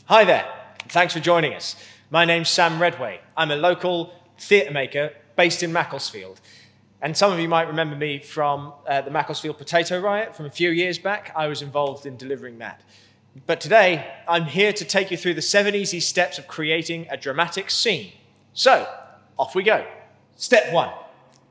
Hi there, thanks for joining us. My name's Sam Redway. I'm a local theatre maker based in Macclesfield. And some of you might remember me from the Macclesfield potato riot from a few years back. I was involved in delivering that. But today, I'm here to take you through the 7 easy steps of creating a dramatic scene. So, off we go. Step 1.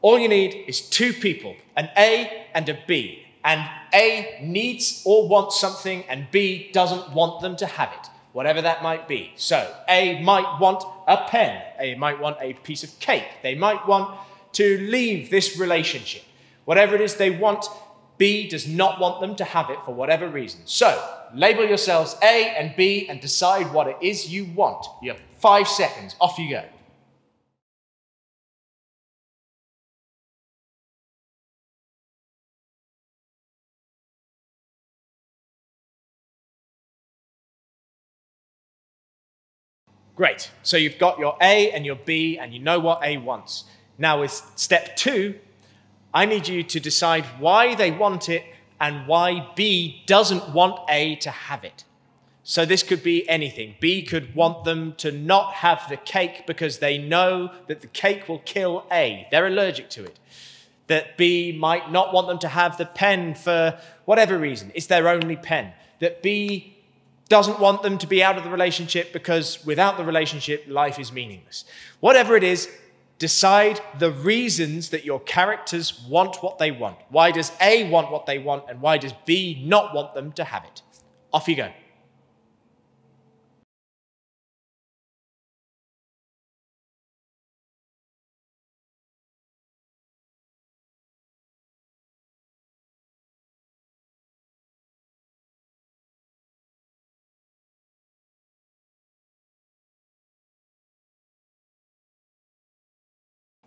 All you need is 2 people, an A and a B. And A needs or wants something and B doesn't want them to have it, whatever that might be. So, A might want a pen. A might want a piece of cake. They might want to leave this relationship. Whatever it is they want, B does not want them to have it for whatever reason. So, label yourselves A and B and decide what it is you want. You have 5 seconds. Off you go. Great. So you've got your A and your B and you know what A wants. Now with step 2, I need you to decide why they want it and why B doesn't want A to have it. So this could be anything. B could want them to not have the cake because they know that the cake will kill A. They're allergic to it. That B might not want them to have the pen for whatever reason. It's their only pen. That B doesn't want them to be out of the relationship because without the relationship, life is meaningless. Whatever it is, decide the reasons that your characters want what they want. Why does A want what they want and why does B not want them to have it? Off you go.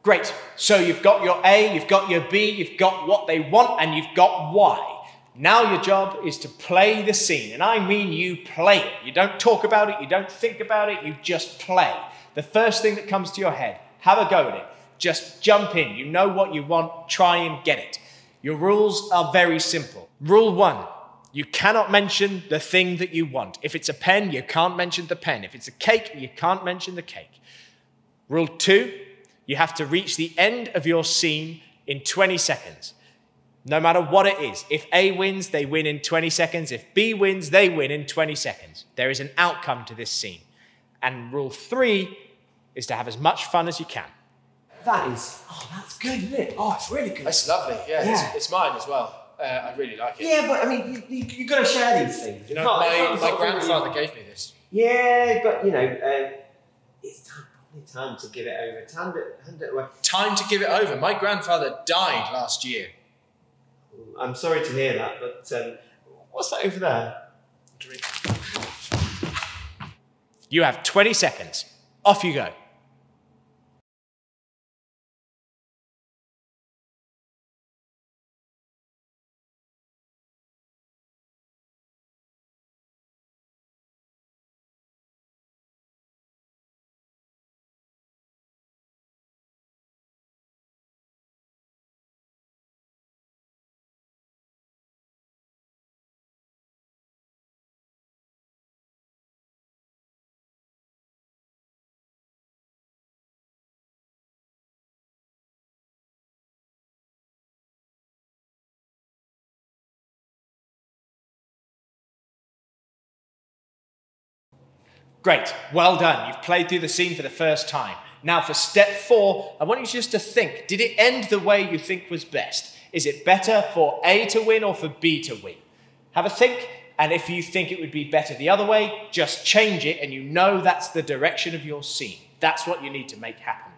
Great, so you've got your A, you've got your B, you've got what they want, and you've got why. Now your job is to play the scene, and I mean you play it. You don't talk about it, you don't think about it, you just play. The first thing that comes to your head, have a go at it. Just jump in, you know what you want, try and get it. Your rules are very simple. Rule 1, you cannot mention the thing that you want. If it's a pen, you can't mention the pen. If it's a cake, you can't mention the cake. Rule 2, you have to reach the end of your scene in 20 seconds, no matter what it is. If A wins, they win in 20 seconds. If B wins, they win in 20 seconds. There is an outcome to this scene. And rule 3 is to have as much fun as you can. That's good, isn't it? Oh, it's really good. It's lovely, yeah. It's mine as well. I really like it. Yeah, but I mean, you've got to share these things. You know, my grandfather gave me this. Yeah, but you know, it's time to give it over. Hand it away. Time to give it over. My grandfather died last year. I'm sorry to hear that, but what's that over there? Drink. You have 20 seconds. Off you go. Great, well done. You've played through the scene for the first time. Now for step 4, I want you just to think, did it end the way you think was best? Is it better for A to win or for B to win? Have a think, and if you think it would be better the other way, just change it and you know that's the direction of your scene. That's what you need to make happen.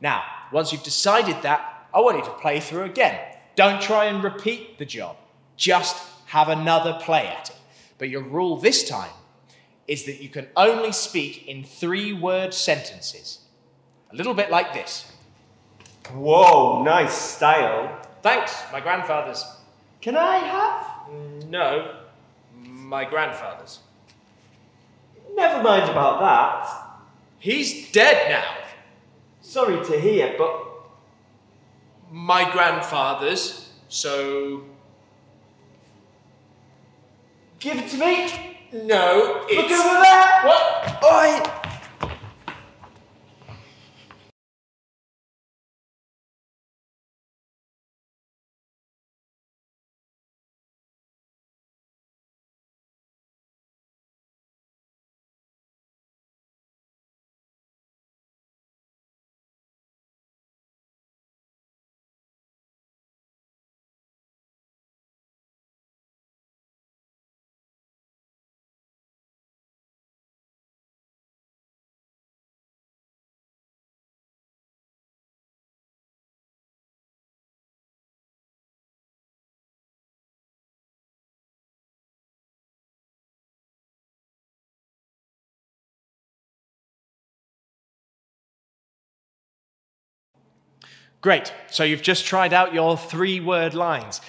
Now, once you've decided that, I want you to play through again. Don't try and repeat the job. Just have another play at it. But your rule this time is that you can only speak in 3-word sentences. A little bit like this. Whoa, nice style. Thanks, my grandfather's. Can I have? No, my grandfather's. Never mind about that. He's dead now. Sorry to hear, but... My grandfather's, so... Give it to me. No, it's... Look over there! What? Oi! Great, so you've just tried out your 3-word lines.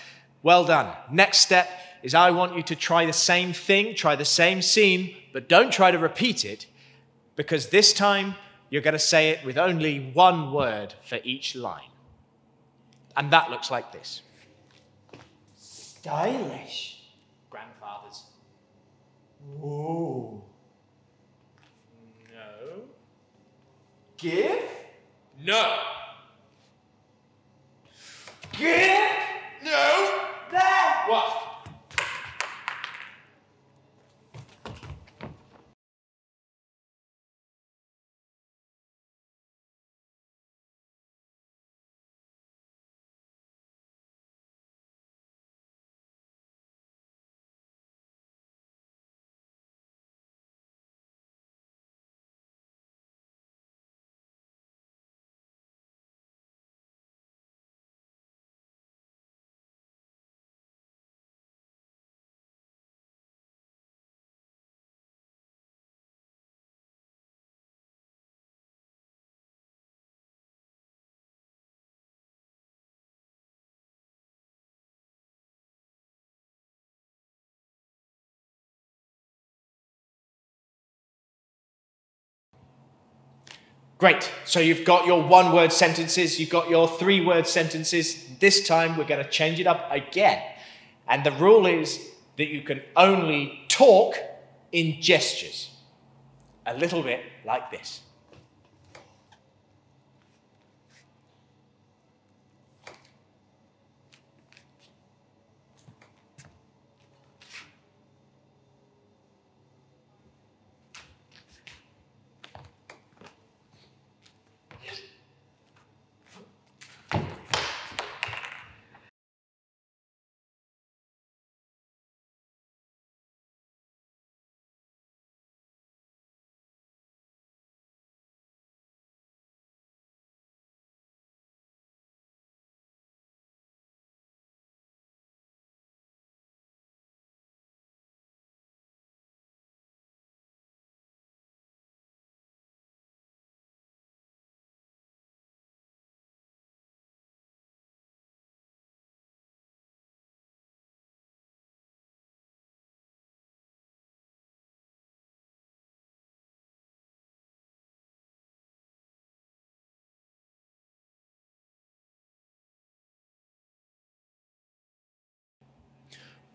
Well done. Next step is I want you to try the same thing, try the same scene, but don't try to repeat it, because this time you're going to say it with only 1 word for each line. And that looks like this. Stylish. Grandfather's. Ooh. No. Give? No. Give? No. There! What? Great, so you've got your 1-word sentences, you've got your 3-word sentences. This time we're going to change it up again. And the rule is that you can only talk in gestures. A little bit like this.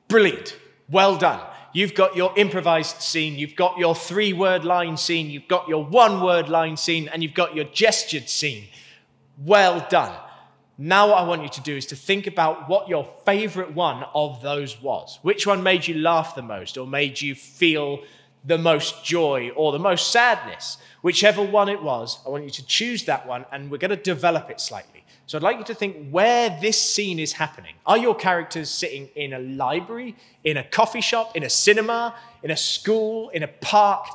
Brilliant. Well done. You've got your improvised scene, you've got your 3-word line scene, you've got your 1-word line scene, and you've got your gestured scene. Well done. Now what I want you to do is to think about what your favourite one of those was. Which one made you laugh the most, or made you feel the most joy, or the most sadness? Whichever one it was, I want you to choose that one, and we're going to develop it slightly. So I'd like you to think where this scene is happening. Are your characters sitting in a library, in a coffee shop, in a cinema, in a school, in a park?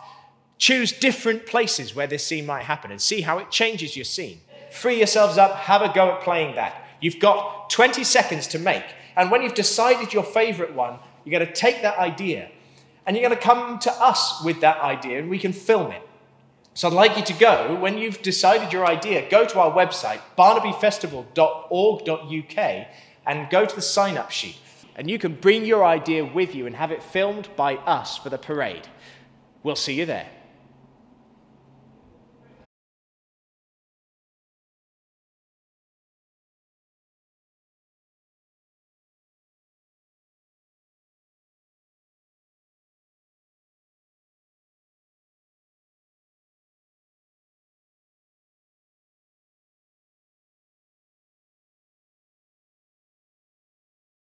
Choose different places where this scene might happen and see how it changes your scene. Free yourselves up, have a go at playing that. You've got 20 seconds to make. And when you've decided your favorite one, you're going to take that idea and you're going to come to us with that idea and we can film it. So I'd like you to go, when you've decided your idea, go to our website, barnabyfestival.org.uk, and go to the sign-up sheet. And you can bring your idea with you and have it filmed by us for the parade. We'll see you there.